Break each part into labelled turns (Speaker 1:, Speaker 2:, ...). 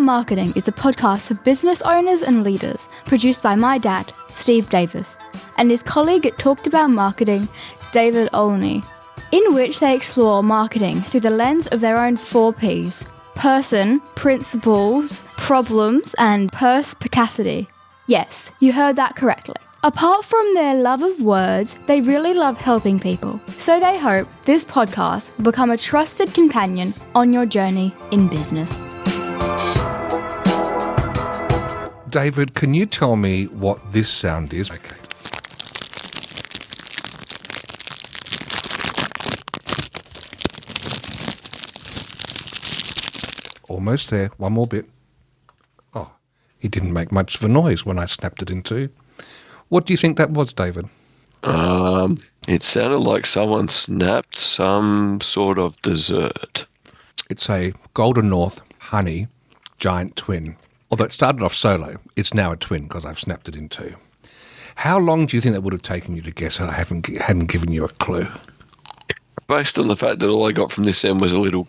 Speaker 1: Marketing is a podcast for business owners and leaders, produced by my dad, Steve Davis, and his colleague at Talked About Marketing, David Olney, in which they explore marketing through the lens of their own 4 Ps: person, principles, problems, and perspicacity. Yes, you heard that correctly. Apart from their love of words, they really love helping people. So they hope this podcast will become a trusted companion on your journey in business.
Speaker 2: David, can you tell me what this sound is? Okay. Almost there. One more bit. Oh, it didn't make much of a noise when I snapped it in two. What do you think that was, David?
Speaker 3: It sounded like someone snapped some sort of dessert.
Speaker 2: It's a Golden North honey giant twin. Although it started off solo, it's now a twin because I've snapped it in two. How long do you think that would have taken you to guess? I hadn't given you a clue.
Speaker 3: Based on the fact that all I got from this end was a little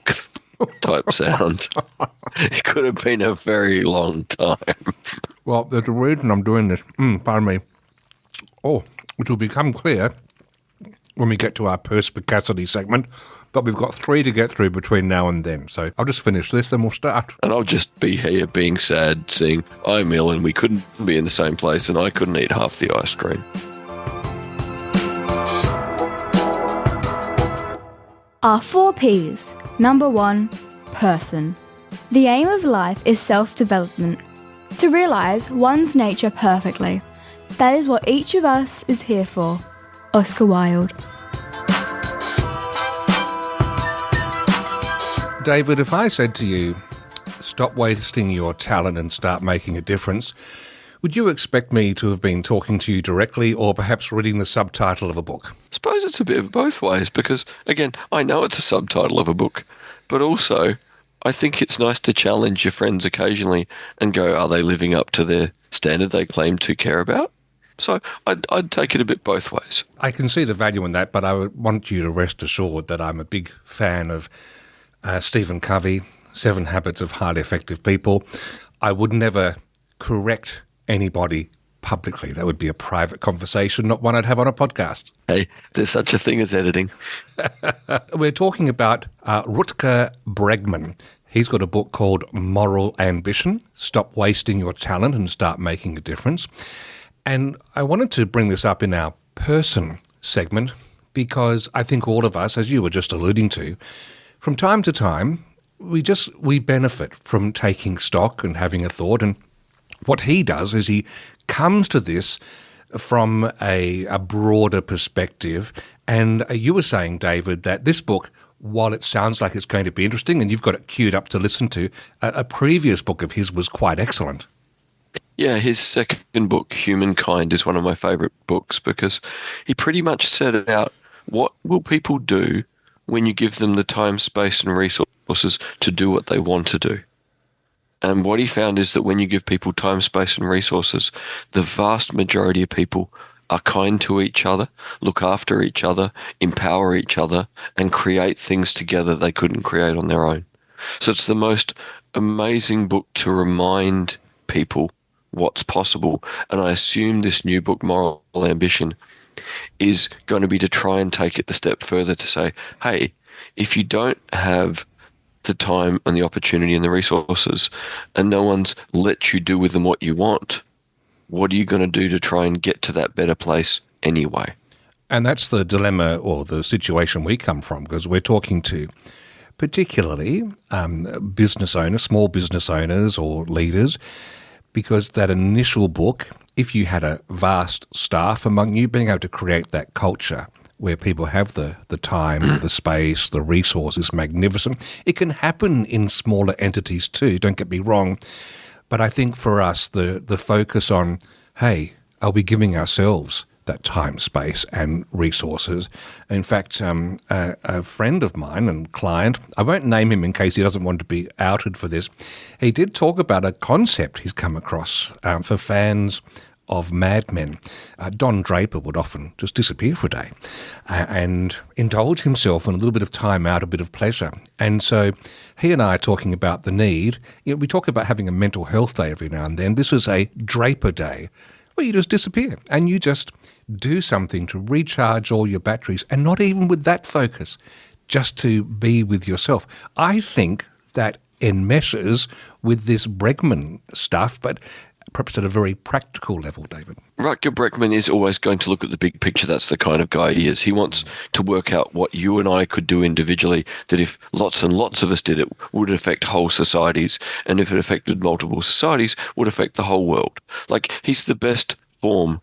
Speaker 3: type sound, it could have been a very long time.
Speaker 2: Well, there's a reason I'm doing this. Pardon me. Oh, which will become clear when we get to our perspicacity segment. But we've got 3 to get through between now and then. So I'll just finish this and we'll start.
Speaker 3: And I'll just be here being sad, seeing I'm ill and we couldn't be in the same place and I couldn't eat half the ice cream.
Speaker 1: Our 4 Ps. Number 1, person. The aim of life is self-development, to realise one's nature perfectly. That is what each of us is here for. Oscar Wilde.
Speaker 2: David, if I said to you, stop wasting your talent and start making a difference, would you expect me to have been talking to you directly or perhaps reading the subtitle of a book?
Speaker 3: I suppose it's a bit of both ways because, again, I know it's a subtitle of a book, but also I think it's nice to challenge your friends occasionally and go, are they living up to their standard they claim to care about? So I'd take it a bit both ways.
Speaker 2: I can see the value in that, but I would want you to rest assured that I'm a big fan of Stephen Covey, 7 Habits of Highly Effective People. I would never correct anybody publicly. That would be a private conversation, not one I'd have on a podcast.
Speaker 3: Hey, there's such a thing as editing.
Speaker 2: We're talking about Rutger Bregman. He's got a book called Moral Ambition, Stop Wasting Your Talent and Start Making a Difference. And I wanted to bring this up in our person segment because I think all of us, as you were just alluding to, from time to time, we benefit from taking stock and having a thought. And what he does is he comes to this from a broader perspective. And you were saying, David, that this book, while it sounds like it's going to be interesting and you've got it queued up to listen to, a previous book of his was quite excellent.
Speaker 3: Yeah, his second book, Humankind, is one of my favourite books because he pretty much set out what will people do when you give them the time, space and resources to do what they want to do. And what he found is that when you give people time, space and resources, the vast majority of people are kind to each other, look after each other, empower each other, and create things together they couldn't create on their own. So it's the most amazing book to remind people what's possible. And I assume this new book, Moral Ambition, is going to be to try and take it the step further to say, hey, if you don't have the time and the opportunity and the resources and no one's let you do with them what you want, what are you going to do to try and get to that better place anyway?
Speaker 2: And that's the dilemma or the situation we come from, because we're talking to particularly business owners, small business owners or leaders, because that initial book, if you had a vast staff among you, being able to create that culture where people have the time, the space, the resources, magnificent. It can happen in smaller entities too, don't get me wrong. But I think for us, the focus on, hey, are we giving ourselves that time, space and resources? In fact, a friend of mine and client, I won't name him in case he doesn't want to be outed for this, he did talk about a concept he's come across for fans of Mad Men, Don Draper would often just disappear for a day and indulge himself in a little bit of time out, a bit of pleasure. And so he and I are talking about the need. We talk about having a mental health day every now and then. This is a Draper Day where you just disappear and you just do something to recharge all your batteries, and not even with that focus, just to be with yourself. I think that enmeshes with this Bregman stuff, but perhaps at a very practical level, David.
Speaker 3: Rutger Bregman is always going to look at the big picture. That's the kind of guy he is. He wants to work out what you and I could do individually, that if lots and lots of us did it, would affect whole societies. And if it affected multiple societies, would affect the whole world. Like, he's the best form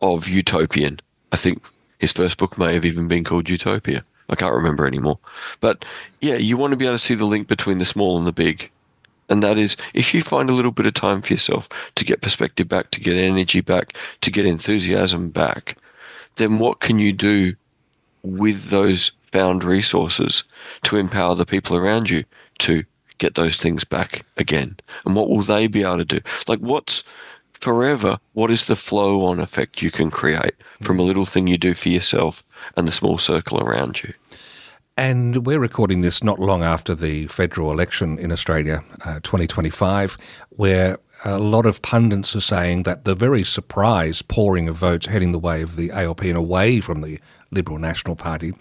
Speaker 3: of utopian. I think his first book may have even been called Utopia. I can't remember anymore. But yeah, you want to be able to see the link between the small and the big. And that is, if you find a little bit of time for yourself to get perspective back, to get energy back, to get enthusiasm back, then what can you do with those found resources to empower the people around you to get those things back again? And what will they be able to do? Like, what is the flow-on effect you can create from a little thing you do for yourself and the small circle around you?
Speaker 2: And we're recording this not long after the federal election in Australia, 2025, where a lot of pundits are saying that the very surprise pouring of votes heading the way of the ALP and away from the Liberal National Party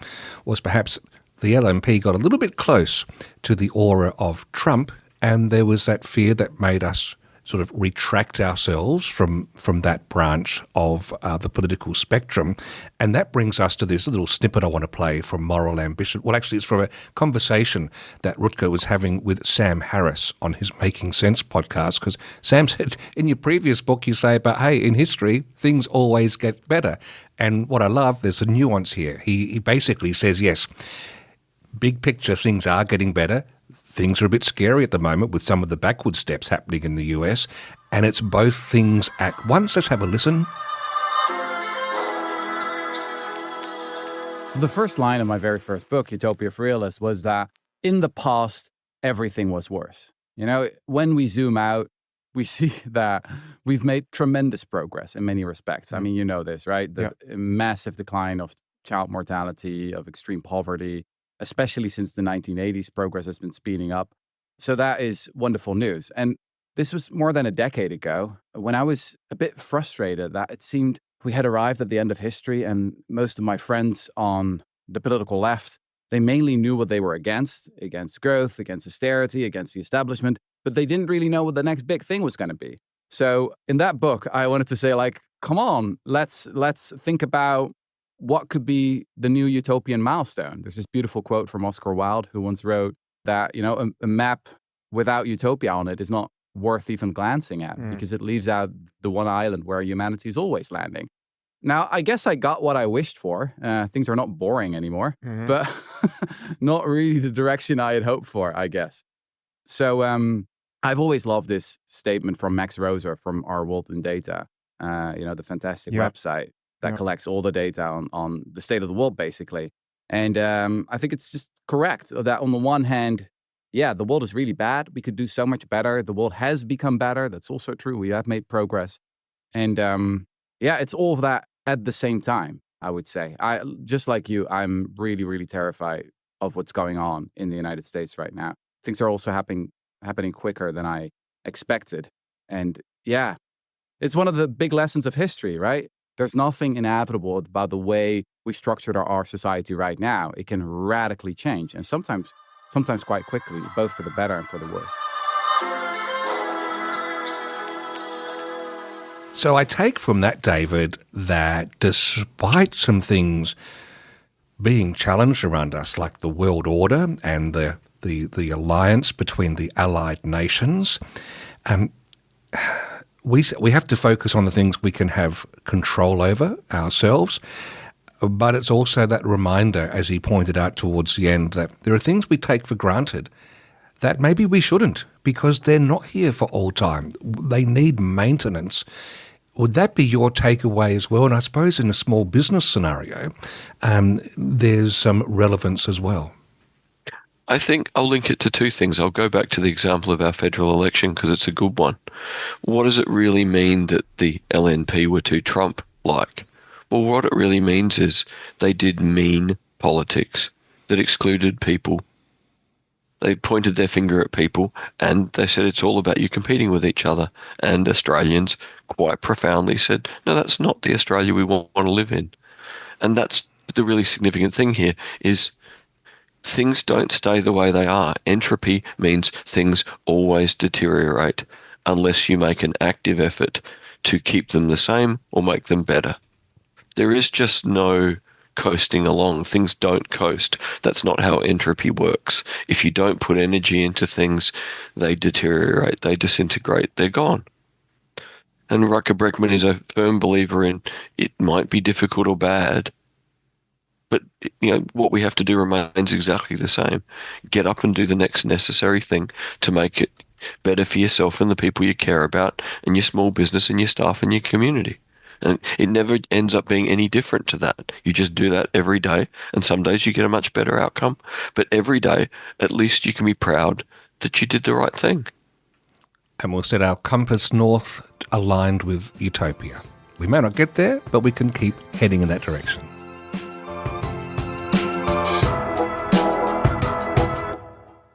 Speaker 2: was perhaps the LNP got a little bit close to the aura of Trump, and there was that fear that made us sort of retract ourselves from that branch of the political spectrum. And that brings us to this little snippet I want to play from Moral Ambition. Well, actually, it's from a conversation that Rutger was having with Sam Harris on his Making Sense podcast, because Sam said, in your previous book, you say about, hey, in history, things always get better. And what I love, there's a nuance here. He basically says, yes, big picture, things are getting better. Things are a bit scary at the moment with some of the backward steps happening in the US, and it's both things at once. Let's have a listen.
Speaker 4: So the first line of my very first book, Utopia for Realists, was that in the past, everything was worse. You know, when we zoom out, we see that we've made tremendous progress in many respects. I mean, you know this, right? The massive decline of child mortality, of extreme poverty, especially since the 1980s, progress has been speeding up. So that is wonderful news. And this was more than a decade ago, when I was a bit frustrated that it seemed we had arrived at the end of history, and most of my friends on the political left, they mainly knew what they were against growth, against austerity, against the establishment, but they didn't really know what the next big thing was going to be. So in that book, I wanted to say, like, come on, let's think about what could be the new utopian milestone. There's this beautiful quote from Oscar Wilde, who once wrote that, you know, a map without utopia on it is not worth even glancing at because it leaves out the one island where humanity is always landing. Now, I guess I got what I wished for. Things are not boring anymore, but not really the direction I had hoped for, I guess. So I've always loved this statement from Max Roser from Our World in Data, the fantastic website that collects all the data on the state of the world, basically. And I think it's just correct that on the one hand, the world is really bad. We could do so much better. The world has become better. That's also true. We have made progress. And it's all of that at the same time, I would say. Just like you, I'm really, really terrified of what's going on in the United States right now. Things are also happening quicker than I expected. And it's one of the big lessons of history, right? There's nothing inevitable about the way we structured our society right now. It can radically change, and sometimes quite quickly, both for the better and for the worse.
Speaker 2: So I take from that, David, that despite some things being challenged around us, like the world order and the alliance between the allied nations, we have to focus on the things we can have control over ourselves. But it's also that reminder, as he pointed out towards the end, that there are things we take for granted that maybe we shouldn't, because they're not here for all time. They need maintenance. Would that be your takeaway as well? And I suppose in a small business scenario, there's some relevance as well.
Speaker 3: I think I'll link it to two things. I'll go back to the example of our federal election because it's a good one. What does it really mean that the LNP were too Trump-like? Well, what it really means is they did mean politics that excluded people. They pointed their finger at people and they said it's all about you competing with each other. And Australians quite profoundly said, no, that's not the Australia we want to live in. And that's the really significant thing here is things don't stay the way they are. Entropy means things always deteriorate unless you make an active effort to keep them the same or make them better. There is just no coasting along. Things don't coast. That's not how entropy works. If you don't put energy into things, they deteriorate, they disintegrate, they're gone. And Rutger Bregman is a firm believer in it might be difficult or bad, but what we have to do remains exactly the same. Get up and do the next necessary thing to make it better for yourself and the people you care about and your small business and your staff and your community. And it never ends up being any different to that. You just do that every day, and some days you get a much better outcome. But every day, at least you can be proud that you did the right thing.
Speaker 2: And we'll set our compass north aligned with utopia. We may not get there, but we can keep heading in that direction.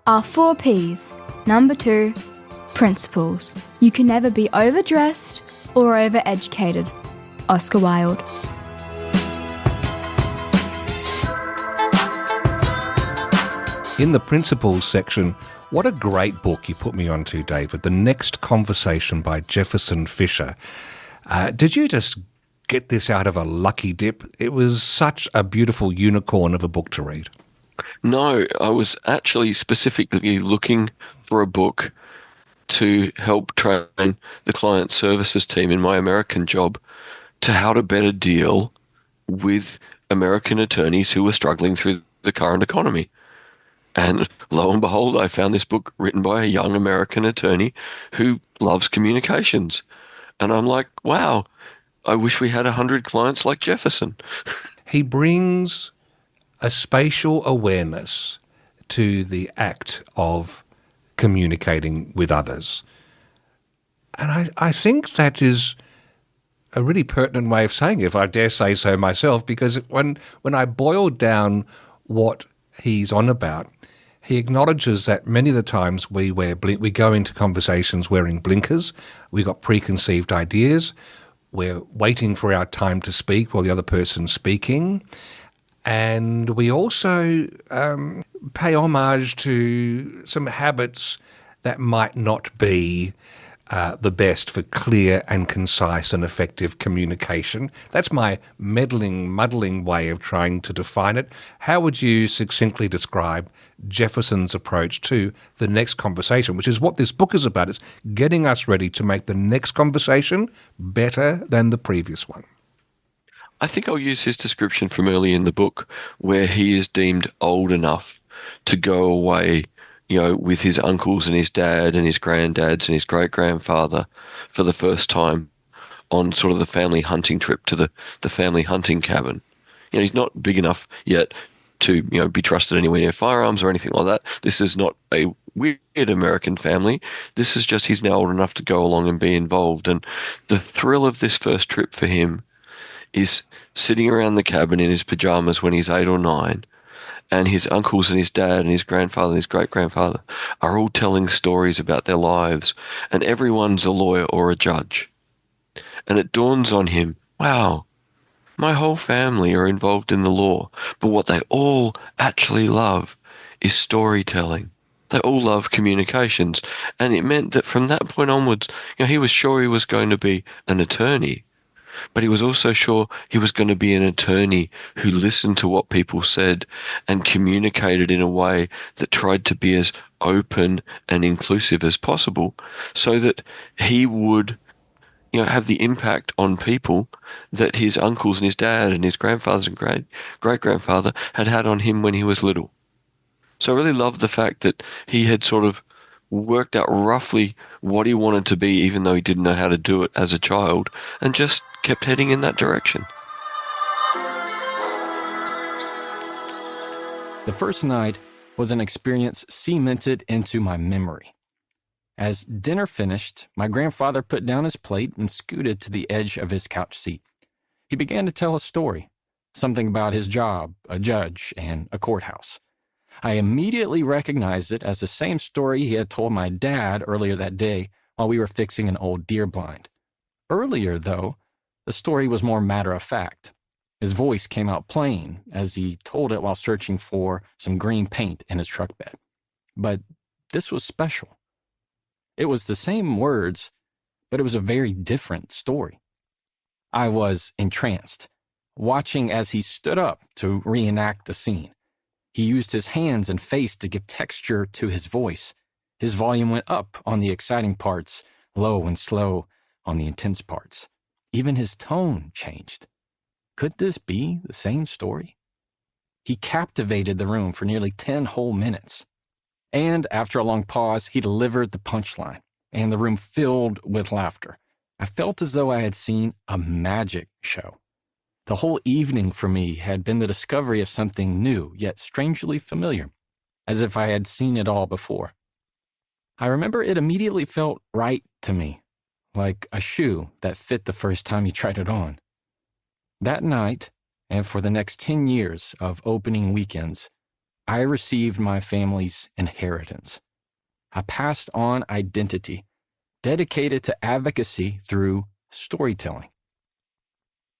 Speaker 1: Our 4 Ps. Number 2, principles. You can never be overdressed or overeducated. Oscar Wilde.
Speaker 2: In the principles section, what a great book you put me onto, David. The Next Conversation by Jefferson Fisher. Did you just get this out of a lucky dip? It was such a beautiful unicorn of a book to read.
Speaker 3: No, I was actually specifically looking for a book to help train the client services team in my American job to how to better deal with American attorneys who were struggling through the current economy. And lo and behold, I found this book written by a young American attorney who loves communications. And I'm like, wow, I wish we had 100 clients like Jefferson.
Speaker 2: He brings a spatial awareness to the act of communicating with others. And I think that is a really pertinent way of saying it, if I dare say so myself, because when I boiled down what he's on about, he acknowledges that many of the times we go into conversations wearing blinkers, we've got preconceived ideas, we're waiting for our time to speak while the other person's speaking, and we also pay homage to some habits that might not be the best for clear and concise and effective communication. That's my muddling way of trying to define it. How would you succinctly describe Jefferson's approach to the next conversation, which is what this book is about? It's getting us ready to make the next conversation better than the previous one.
Speaker 3: I think I'll use his description from early in the book where he is deemed old enough to go away with his uncles and his dad and his granddads and his great-grandfather for the first time on sort of the family hunting trip to the family hunting cabin. He's not big enough yet to, be trusted anywhere near firearms or anything like that. This is not a weird American family. This is just he's now old enough to go along and be involved. And the thrill of this first trip for him is sitting around the cabin in his pajamas when he's 8 or 9, and his uncles and his dad and his grandfather and his great-grandfather are all telling stories about their lives, and everyone's a lawyer or a judge. And it dawns on him, wow, my whole family are involved in the law, but what they all actually love is storytelling. They all love communications. And it meant that from that point onwards, he was sure he was going to be an attorney, but he was also sure he was going to be an attorney who listened to what people said and communicated in a way that tried to be as open and inclusive as possible so that he would have the impact on people that his uncles and his dad and his grandfathers and great-grandfather had on him when he was little. So I really love the fact that he had sort of worked out roughly what he wanted to be, even though he didn't know how to do it as a child, and just kept heading in that direction.
Speaker 5: The first night, was an experience cemented into my memory. As dinner finished, my grandfather put down his plate and scooted to the edge of his couch seat. He began to tell a story, something about his job, a judge, and a courthouse. I immediately recognized it as the same story he had told my dad earlier that day while we were fixing an old deer blind. Earlier, though, the story was more matter-of-fact. His voice came out plain as he told it while searching for some green paint in his truck bed. But this was special. It was the same words, but it was a very different story. I was entranced, watching as he stood up to reenact the scene. He used his hands and face to give texture to his voice. His volume went up on the exciting parts, low and slow on the intense parts. Even his tone changed. Could this be the same story? He captivated the room for nearly 10 whole minutes. And after a long pause, he delivered the punchline, and the room filled with laughter. I felt as though I had seen a magic show. The whole evening for me had been the discovery of something new, yet strangely familiar, as if I had seen it all before. I remember it immediately felt right to me, like a shoe that fit the first time you tried it on. That night, and for the next 10 years of opening weekends, I received my family's inheritance. I passed on identity, dedicated to advocacy through storytelling.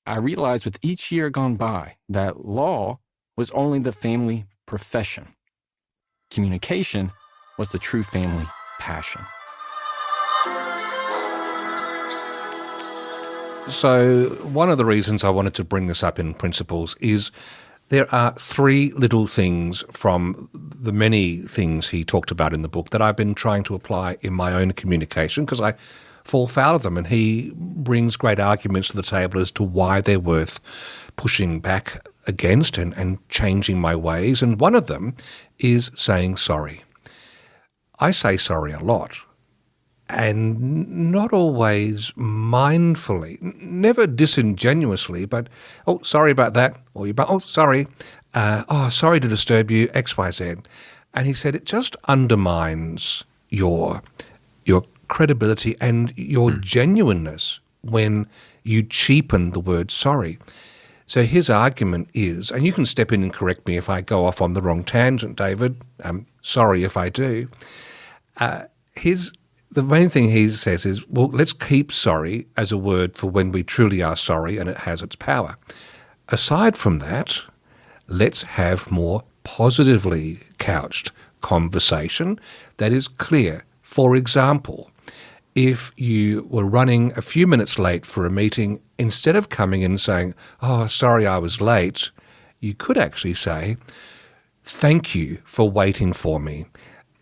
Speaker 5: I realized with each year gone by that law was only the family profession. Communication was the true family passion.
Speaker 2: So one of the reasons I wanted to bring this up in Principles is there are three little things from the many things he talked about in the book that I've been trying to apply in my own communication because I fall foul of them, and he brings great arguments to the table as to why they're worth pushing back against and changing my ways. And one of them is saying sorry. I say sorry a lot, and not always mindfully, never disingenuously, but, oh, sorry about that, or sorry, sorry to disturb you, XYZ. And he said it just undermines your credibility and your genuineness when you cheapen the word sorry. So his argument is, and you can step in and correct me if I go off on the wrong tangent, David. I'm sorry if I do. The main thing he says is, well, let's keep sorry as a word for when we truly are sorry and it has its power. Aside from that, let's have more positively couched conversation that is clear. For example, if you were running a few minutes late for a meeting, instead of coming in and saying, oh, sorry I was late, you could actually say, thank you for waiting for me.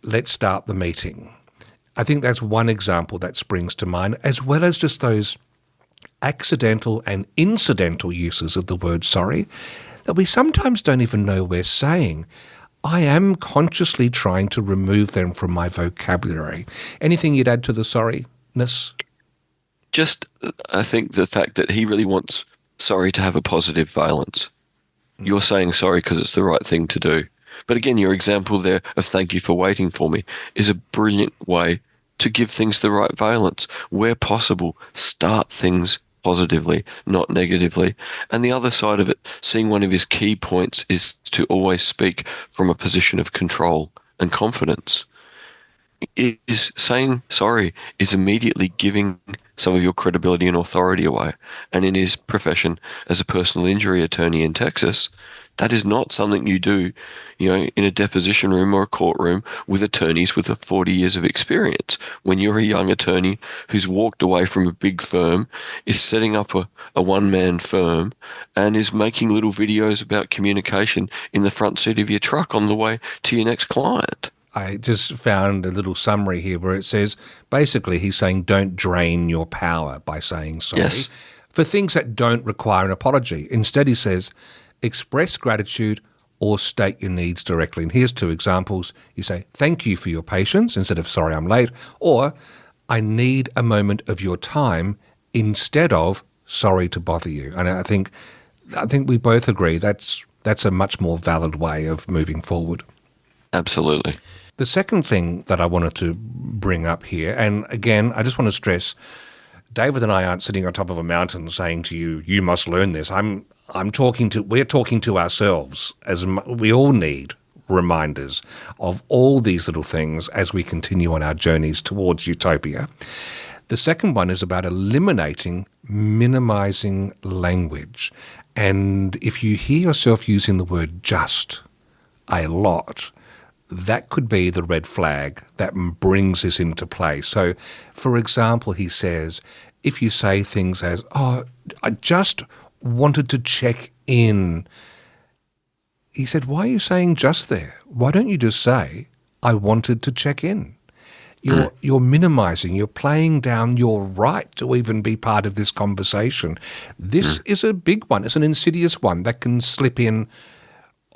Speaker 2: Let's start the meeting. I think that's one example that springs to mind, as well as just those accidental and incidental uses of the word sorry that we sometimes don't even know we're saying. I am consciously trying to remove them from my vocabulary. Anything you'd add to the sorryness?
Speaker 3: Just, I think the fact that he really wants sorry to have a positive valence. You're saying sorry because it's the right thing to do. But again, your example there of thank you for waiting for me is a brilliant way to give things the right valence. Where possible, start things positively, not negatively. And the other side of it, seeing one of his key points is to always speak from a position of control and confidence. Is saying sorry is immediately giving some of your credibility and authority away. And in his profession as a personal injury attorney in Texas, that is not something you do, in a deposition room or a courtroom with attorneys with 40 years of experience. When you're a young attorney who's walked away from a big firm, is setting up a one-man firm, and is making little videos about communication in the front seat of your truck on the way to your next client.
Speaker 2: I just found a little summary here where it says, basically he's saying don't drain your power by saying sorry for things that don't require an apology. Instead he says, express gratitude or state your needs directly. And here's two examples. You say, thank you for your patience instead of sorry I'm late, or I need a moment of your time instead of sorry to bother you. And I think we both agree that's a much more valid way of moving forward.
Speaker 3: Absolutely.
Speaker 2: The second thing that I wanted to bring up here, and again, I just want to stress, David and I aren't sitting on top of a mountain saying to you, you must learn this. We're talking to ourselves, as we all need reminders of all these little things as we continue on our journeys towards utopia. The second one is about eliminating minimizing language. And if you hear yourself using the word just a lot, that could be the red flag that brings this into play. So, for example, he says, if you say things as, oh, I just wanted to check in. He said, why are you saying just there? Why don't you just say, I wanted to check in? You're minimizing, you're playing down your right to even be part of this conversation. This is a big one. It's an insidious one that can slip in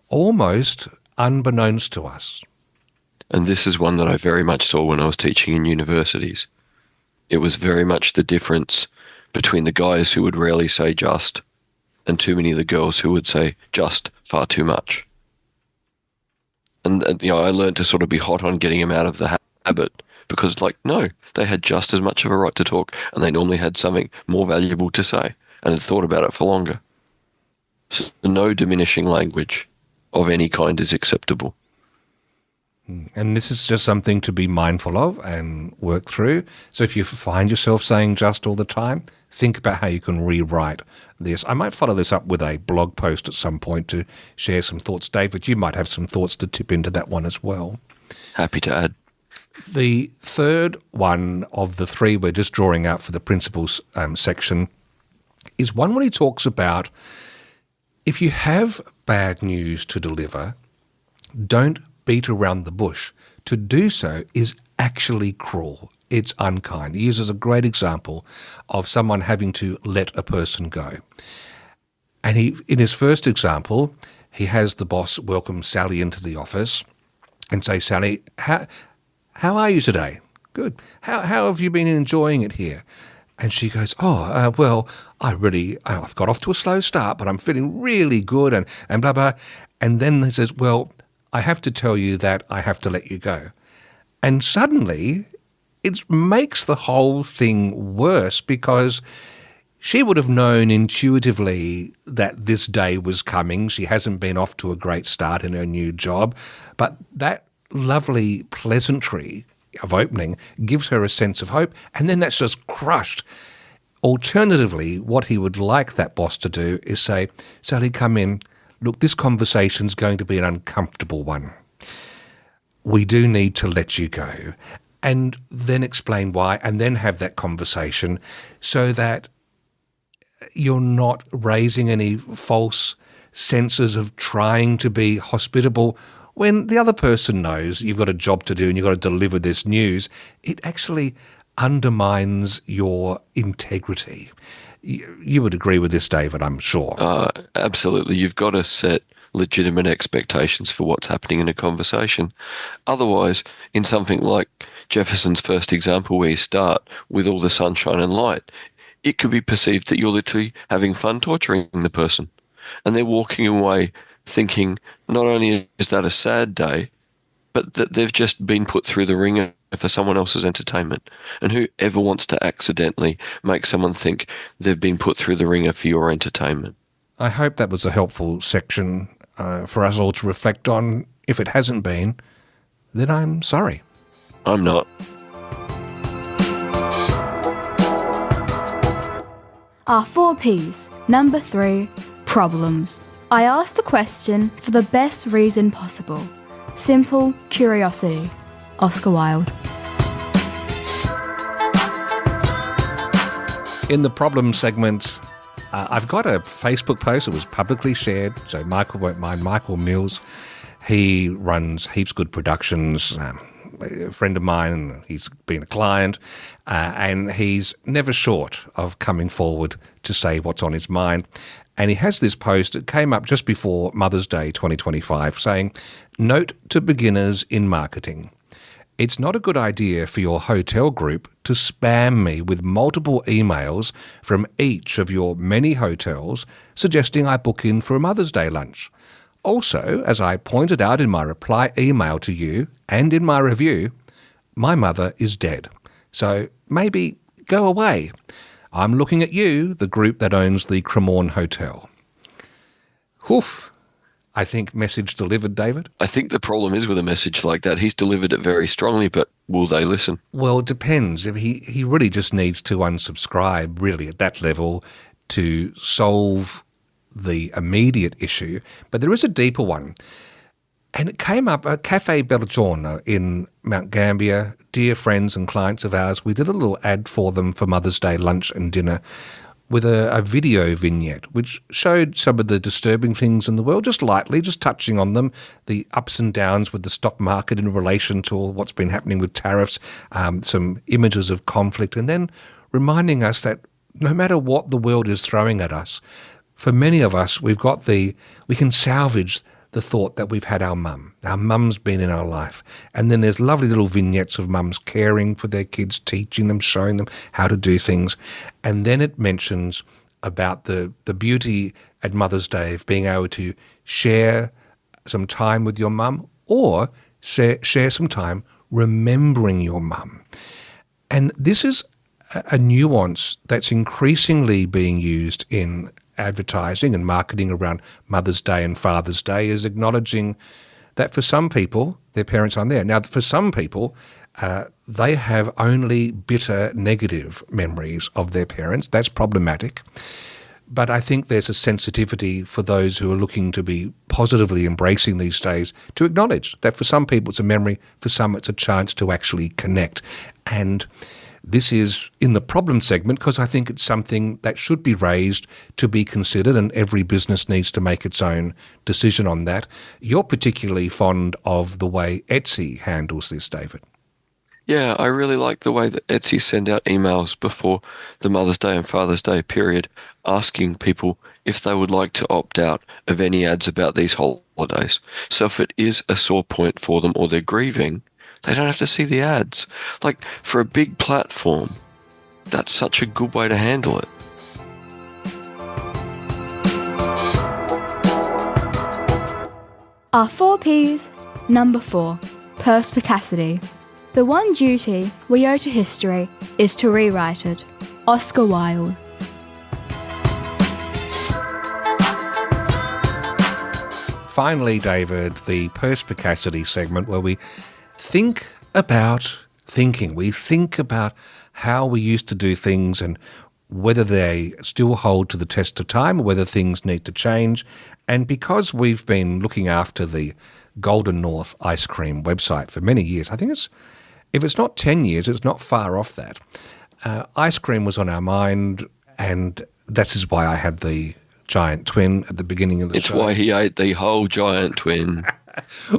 Speaker 2: almost unbeknownst to us.
Speaker 3: And this is one that I very much saw when I was teaching in universities. It was very much the difference between the guys who would rarely say just and too many of the girls who would say just far too much. And I learned to sort of be hot on getting them out of the habit because, no, they had just as much of a right to talk and they normally had something more valuable to say and had thought about it for longer. So no diminishing language of any kind is acceptable.
Speaker 2: And this is just something to be mindful of and work through. So if you find yourself saying just all the time, think about how you can rewrite this. I might follow this up with a blog post at some point to share some thoughts. David, you might have some thoughts to tip into that one as well.
Speaker 3: Happy to add.
Speaker 2: The third one of the three we're just drawing out for the principles section is one where he talks about if you have bad news to deliver, don't beat around the bush. To do so is actually cruel. It's unkind. He uses a great example of someone having to let a person go. And in his first example, he has the boss welcome Sally into the office and say, Sally, how are you today? Good. How have you been enjoying it here? And she goes, well, I've got off to a slow start, but I'm feeling really good and blah, blah. And then he says, well, I have to tell you that I have to let you go. And suddenly it makes the whole thing worse because she would have known intuitively that this day was coming. She hasn't been off to a great start in her new job. But that lovely pleasantry of opening gives her a sense of hope, and then that's just crushed. Alternatively, what he would like that boss to do is say, Sally, come in. Look, this conversation's going to be an uncomfortable one. We do need to let you go. And then explain why, and then have that conversation so that you're not raising any false senses of trying to be hospitable when the other person knows you've got a job to do and you've got to deliver this news. It actually undermines your integrity. You would agree with this, David, I'm sure.
Speaker 3: Absolutely. You've got to set legitimate expectations for what's happening in a conversation. Otherwise, in something like Jefferson's first example where you start with all the sunshine and light, it could be perceived that you're literally having fun torturing the person. And they're walking away thinking not only is that a sad day, but that they've just been put through the ringer for someone else's entertainment. And whoever wants to accidentally make someone think they've been put through the ringer for your entertainment?
Speaker 2: I hope that was a helpful section for us all to reflect on. If it hasn't been, then I'm sorry.
Speaker 3: I'm not.
Speaker 1: Our 4 Ps. Number 3, problems. I asked the question for the best reason possible. Simple curiosity. Oscar Wilde.
Speaker 2: In the problem segment, I've got a Facebook post that was publicly shared, so Michael won't mind. Michael Mills, he runs Heaps Good Productions, a friend of mine. He's been a client, and he's never short of coming forward to say what's on his mind. And he has this post that came up just before Mother's Day 2025 saying, "Note to beginners in marketing. It's not a good idea for your hotel group to spam me with multiple emails from each of your many hotels suggesting I book in for a Mother's Day lunch. Also, as I pointed out in my reply email to you and in my review, my mother is dead. So maybe go away. I'm looking at you, the group that owns the Cremorne Hotel. Woof. I think message delivered, David.
Speaker 3: I think the problem is with a message like that, he's delivered it very strongly, but will they listen?
Speaker 2: Well, it depends. He really just needs to unsubscribe, really, at that level to solve the immediate issue. But there is a deeper one. And it came up at Cafe Belgiorno in Mount Gambier. Dear friends and clients of ours, we did a little ad for them for Mother's Day lunch and dinner with a video vignette which showed some of the disturbing things in the world, just lightly, just touching on them, the ups and downs with the stock market in relation to all what's been happening with tariffs, some images of conflict, and then reminding us that no matter what the world is throwing at us, for many of us, we can salvage the thought that we've had our mum. Our mum's been in our life. And then there's lovely little vignettes of mums caring for their kids, teaching them, showing them how to do things. And then it mentions about the beauty at Mother's Day of being able to share some time with your mum or share some time remembering your mum. And this is a nuance that's increasingly being used in advertising and marketing around Mother's Day and Father's Day, is acknowledging that for some people, their parents aren't there. Now, for some people, they have only bitter, negative memories of their parents. That's problematic. But I think there's a sensitivity for those who are looking to be positively embracing these days to acknowledge that for some people it's a memory, for some it's a chance to actually connect. And this is in the problem segment because I think it's something that should be raised to be considered, and every business needs to make its own decision on that. You're particularly fond of the way Etsy handles this, David.
Speaker 3: Yeah, I really like the way that Etsy send out emails before the Mother's Day and Father's Day period asking people if they would like to opt out of any ads about these holidays. So if it is a sore point for them or they're grieving, they don't have to see the ads. Like, for a big platform, that's such a good way to handle it.
Speaker 1: Our 4 Ps. Number 4. Perspicacity. The one duty we owe to history is to rewrite it. Oscar Wilde.
Speaker 2: Finally, David, the perspicacity segment where we think about thinking. We think about how we used to do things and whether they still hold to the test of time or whether things need to change. And because we've been looking after the Golden North ice cream website for many years, I think if it's not 10 years, it's not far off that. Ice cream was on our mind, and that is why I had the giant twin at the beginning of the show.
Speaker 3: It's why he ate the whole giant twin.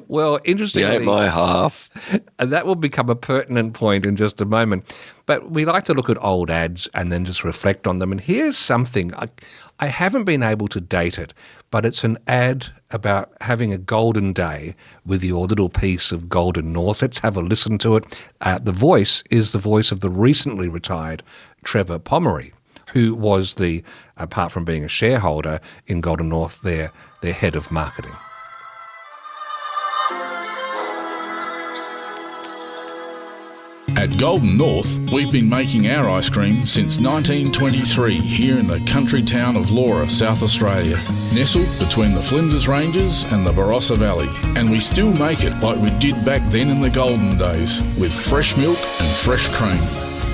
Speaker 2: Well, interestingly,
Speaker 3: he ate my half.
Speaker 2: And that will become a pertinent point in just a moment. But we like to look at old ads and then just reflect on them. And here's something, I haven't been able to date it, but it's an ad about having a golden day with your little piece of Golden North. Let's have a listen to it. The voice is the voice of the recently retired Trevor Pomeroy, who was apart from being a shareholder in Golden North, their head of marketing.
Speaker 6: At Golden North, we've been making our ice cream since 1923 here in the country town of Laura, South Australia, nestled between the Flinders Ranges and the Barossa Valley. And we still make it like we did back then in the golden days, with fresh milk and fresh cream.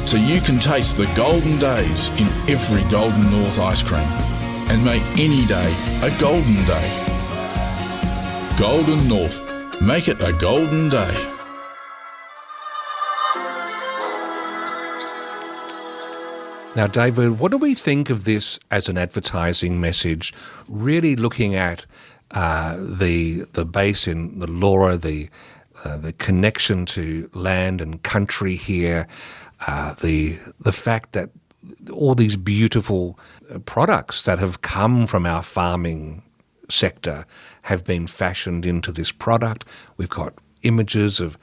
Speaker 6: So you can taste the golden days in every Golden North ice cream and make any day a golden day. Golden North. Make it a golden day.
Speaker 2: Now, David, what do we think of this as an advertising message, really looking at the base in the Laura, the connection to land and country here, the fact that all these beautiful products that have come from our farming sector have been fashioned into this product. We've got images of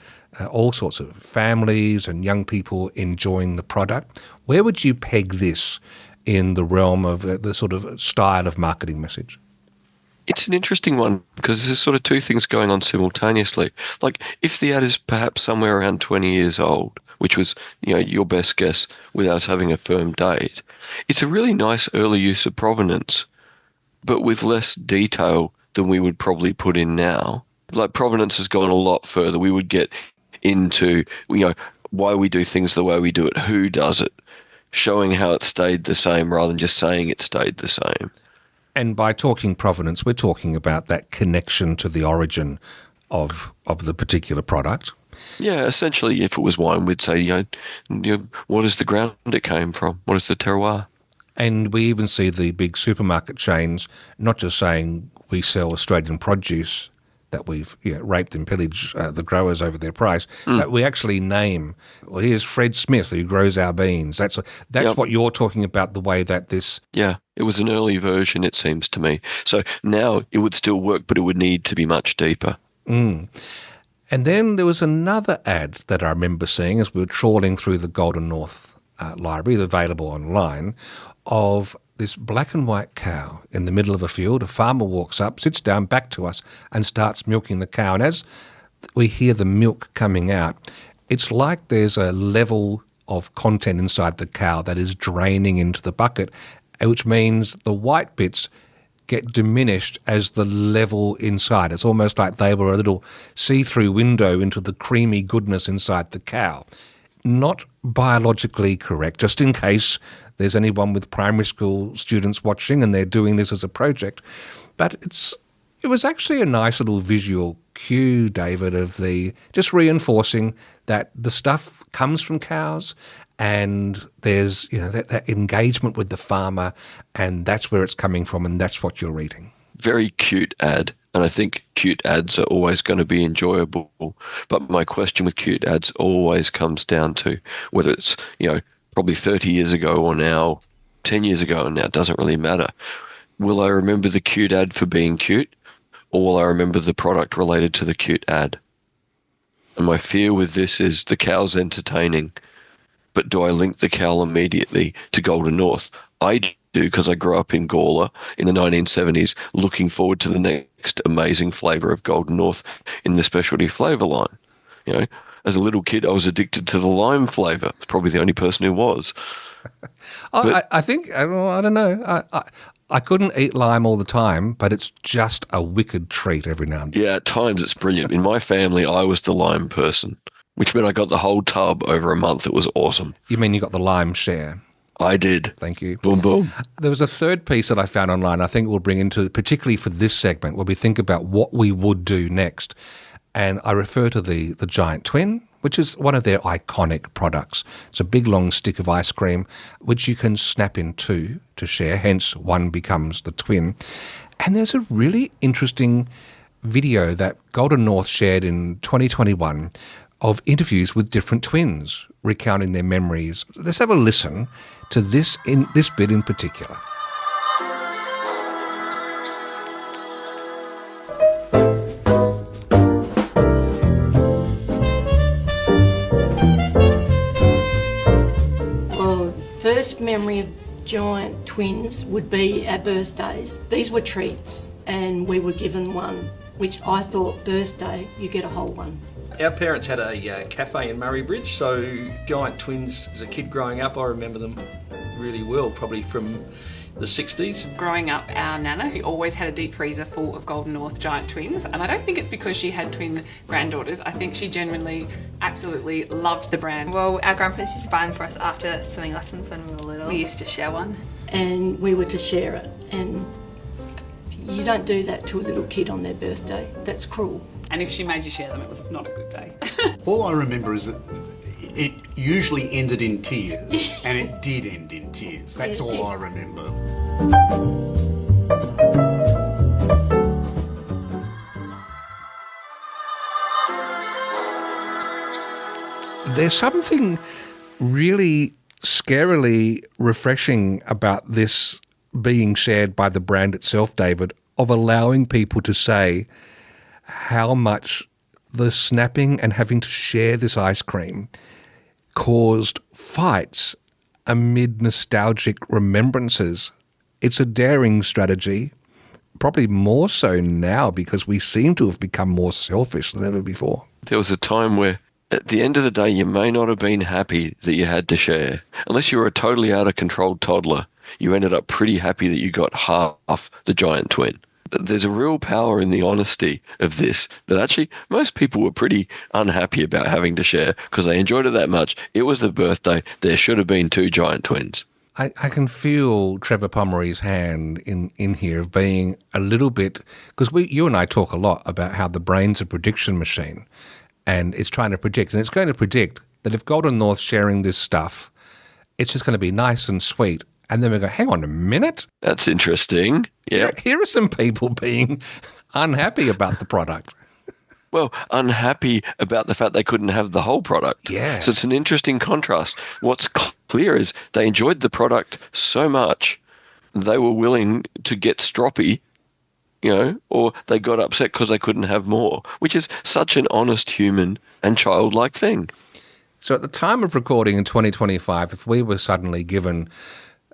Speaker 2: all sorts of families and young people enjoying the product. Where would you peg this in the realm of the sort of style of marketing message?
Speaker 3: It's an interesting one because there's sort of two things going on simultaneously. Like, if the ad is perhaps somewhere around 20 years old, which was, your best guess without us having a firm date, it's a really nice early use of provenance, but with less detail than we would probably put in now. Like, provenance has gone a lot further. We would get into, why we do things the way we do it, who does it, showing how it stayed the same rather than just saying it stayed the same.
Speaker 2: And by talking provenance, we're talking about that connection to the origin of the particular product.
Speaker 3: Yeah, essentially, if it was wine, we'd say, what is the ground it came from? What is the terroir?
Speaker 2: And we even see the big supermarket chains not just saying we sell Australian produce, that we've raped and pillaged the growers over their price, but we actually name, well, here's Fred Smith who grows our beans. That's what you're talking about, the way that this...
Speaker 3: Yeah, it was an early version, it seems to me. So now it would still work, but it would need to be much deeper.
Speaker 2: And then there was another ad that I remember seeing as we were trawling through the Golden North library, available online, of this black and white cow in the middle of a field. A farmer walks up, sits down back to us and starts milking the cow. And as we hear the milk coming out, it's like there's a level of content inside the cow that is draining into the bucket, which means the white bits get diminished as the level inside. It's almost like they were a little see-through window into the creamy goodness inside the cow. Not biologically correct, just in case there's anyone with primary school students watching and they're doing this as a project. But it was actually a nice little visual cue, David, of the just reinforcing that the stuff comes from cows and there's that engagement with the farmer, and that's where it's coming from and that's what you're reading.
Speaker 3: Very cute ad. And I think cute ads are always going to be enjoyable. But my question with cute ads always comes down to whether it's, probably 30 years ago or now, 10 years ago and now, it doesn't really matter. Will I remember the cute ad for being cute, or will I remember the product related to the cute ad? And my fear with this is the cow's entertaining, but do I link the cow immediately to Golden North? I do, because I grew up in Gawler in the 1970s, looking forward to the next amazing flavour of Golden North in the specialty flavour line. As a little kid, I was addicted to the lime flavour. I was probably the only person who was.
Speaker 2: I think, I don't know. I couldn't eat lime all the time, but it's just a wicked treat every now and then.
Speaker 3: Yeah, at times it's brilliant. In my family, I was the lime person, which meant I got the whole tub over a month. It was awesome.
Speaker 2: You mean you got the lime share?
Speaker 3: I did.
Speaker 2: Thank you.
Speaker 3: Boom, boom.
Speaker 2: There was a third piece that I found online I think we'll bring into, particularly for this segment, where we think about what we would do next. And I refer to the Giant Twin, which is one of their iconic products. It's a big, long stick of ice cream, which you can snap in two to share, hence one becomes the twin. And there's a really interesting video that Golden North shared in 2021 of interviews with different twins, recounting their memories. Let's have a listen to this bit in particular.
Speaker 7: First memory of giant twins would be our birthdays. These were treats, and we were given one, which I thought, birthday, you get a whole one.
Speaker 8: Our parents had a cafe in Murray Bridge, so giant twins, as a kid growing up, I remember them really well, probably from the 60s.
Speaker 9: Growing up, our nana, who always had a deep freezer full of Golden North giant twins, and I don't think it's because she had twin granddaughters. I think she genuinely, absolutely loved the brand.
Speaker 10: Well, our grandparents used to buy them for us after swimming lessons when we were little. We used to share one.
Speaker 7: And we were to share it, and you don't do that to a little kid on their birthday. That's cruel.
Speaker 9: And if she made you share them, it was not a good day.
Speaker 11: All I remember is that it usually ended in tears, and it did end in tears. That's all I remember.
Speaker 2: There's something really scarily refreshing about this being shared by the brand itself, David, of allowing people to say how much the snapping and having to share this ice cream caused fights amid nostalgic remembrances. It's a daring strategy, probably more so now because we seem to have become more selfish than ever before.
Speaker 3: There was a time where at the end of the day, you may not have been happy that you had to share. Unless you were a totally out of control toddler, you ended up pretty happy that you got half the giant twin. There's a real power in the honesty of this, that actually most people were pretty unhappy about having to share because they enjoyed it that much. It was the birthday. There should have been 2 giant twins.
Speaker 2: I can feel Trevor Pomeroy's hand in here of being a little bit, because you and I talk a lot about how the brain's a prediction machine and it's trying to predict, and it's going to predict that if Golden North's sharing this stuff, it's just going to be nice and sweet. And then we go, hang on a minute.
Speaker 3: That's interesting. Yeah.
Speaker 2: Here are some people being unhappy about the product.
Speaker 3: Well, unhappy about the fact they couldn't have the whole product.
Speaker 2: Yeah.
Speaker 3: So it's an interesting contrast. What's clear is they enjoyed the product so much, they were willing to get stroppy, or they got upset because they couldn't have more, which is such an honest human and childlike thing.
Speaker 2: So at the time of recording in 2025, if we were suddenly given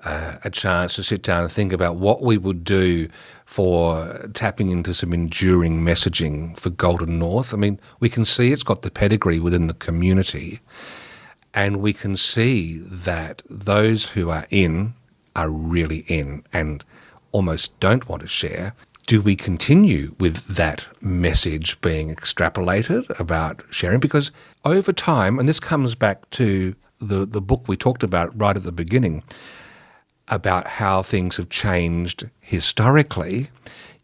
Speaker 2: a chance to sit down and think about what we would do for tapping into some enduring messaging for Golden North. I mean, we can see it's got the pedigree within the community, and we can see that those who are in are really in and almost don't want to share. Do we continue with that message being extrapolated about sharing? Because over time, and this comes back to the book we talked about right at the beginning, about how things have changed historically,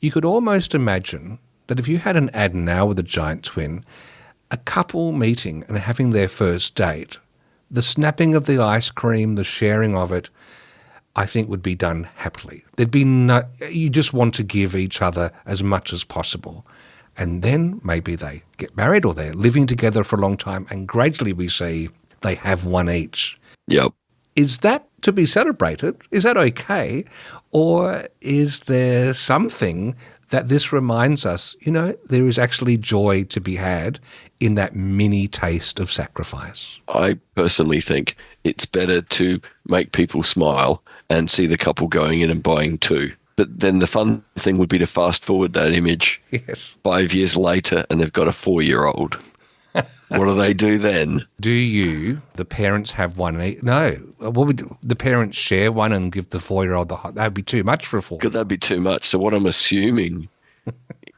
Speaker 2: you could almost imagine that if you had an ad now with a giant twin, a couple meeting and having their first date, the snapping of the ice cream, the sharing of it, I think would be done happily. There'd be you just want to give each other as much as possible. And then maybe they get married or they're living together for a long time, and gradually we see they have one each.
Speaker 3: Yep.
Speaker 2: Is that to be celebrated? Is that okay? Or is there something that this reminds us, there is actually joy to be had in that mini taste of sacrifice?
Speaker 3: I personally think it's better to make people smile and see the couple going in and buying 2. But then the fun thing would be to fast forward that image 5 years later and they've got a 4-year-old. What do they do then?
Speaker 2: Do the parents have one? No. What would the parents share one and give the 4-year-old that'd be too much for a 4?
Speaker 3: That'd be too much. So what I'm assuming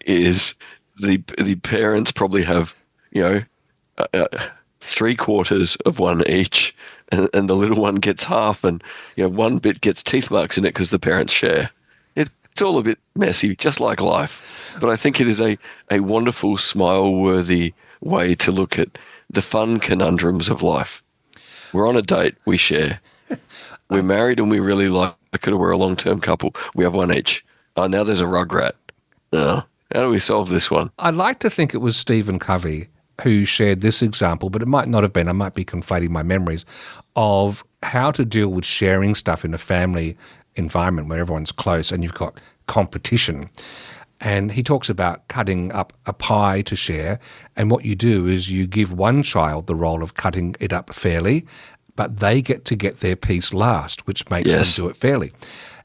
Speaker 3: is the parents probably have, 3/4 of one each, and the little one gets half, and one bit gets teeth marks in it because the parents share. It's all a bit messy, just like life. But I think it is a wonderful, smile-worthy way to look at the fun conundrums of life. We're on a date, we share. We're married and we really like it, or we're a long-term couple. We have one each. Oh, now there's a rugrat. How do we solve this one?
Speaker 2: I'd like to think it was Stephen Covey who shared this example, but it might not have been. I might be conflating my memories of how to deal with sharing stuff in a family environment where everyone's close and you've got competition. And he talks about cutting up a pie to share, and what you do is you give one child the role of cutting it up fairly, but they get to get their piece last, which makes them do it fairly.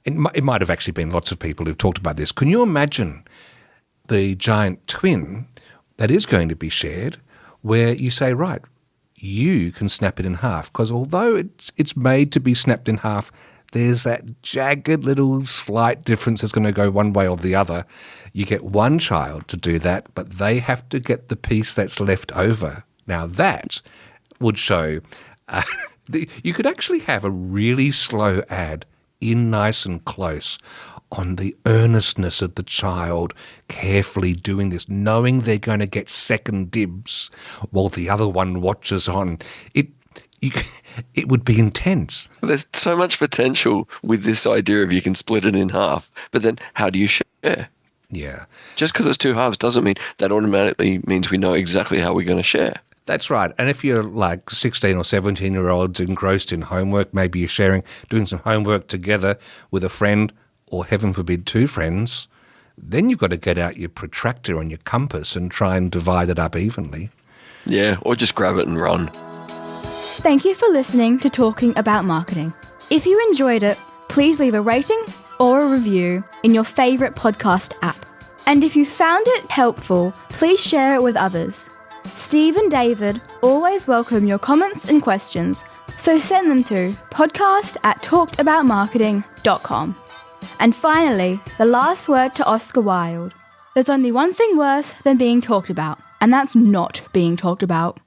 Speaker 2: It might have actually been lots of people who've talked about this. Can you imagine the giant twin that is going to be shared, where you say, right, you can snap it in half, because although it's made to be snapped in half, there's that jagged little slight difference that's going to go one way or the other. You get one child to do that, but they have to get the piece that's left over. Now that would show you could actually have a really slow ad in nice and close on the earnestness of the child carefully doing this, knowing they're going to get second dibs while the other one watches on. It would be intense.
Speaker 3: There's so much potential with this idea of you can split it in half, but then how do you share?
Speaker 2: Yeah.
Speaker 3: Just because it's 2 halves doesn't mean that automatically means we know exactly how we're going to share.
Speaker 2: That's right. And if you're like 16 or 17-year-olds engrossed in homework, maybe you're doing some homework together with a friend, or heaven forbid 2 friends, then you've got to get out your protractor and your compass and try and divide it up evenly.
Speaker 3: Yeah, or just grab it and run.
Speaker 1: Thank you for listening to Talking About Marketing. If you enjoyed it, please leave a rating or a review in your favourite podcast app. And if you found it helpful, please share it with others. Steve and David always welcome your comments and questions, so send them to podcast@talkedaboutmarketing.com. And finally, the last word to Oscar Wilde. There's only one thing worse than being talked about, and that's not being talked about.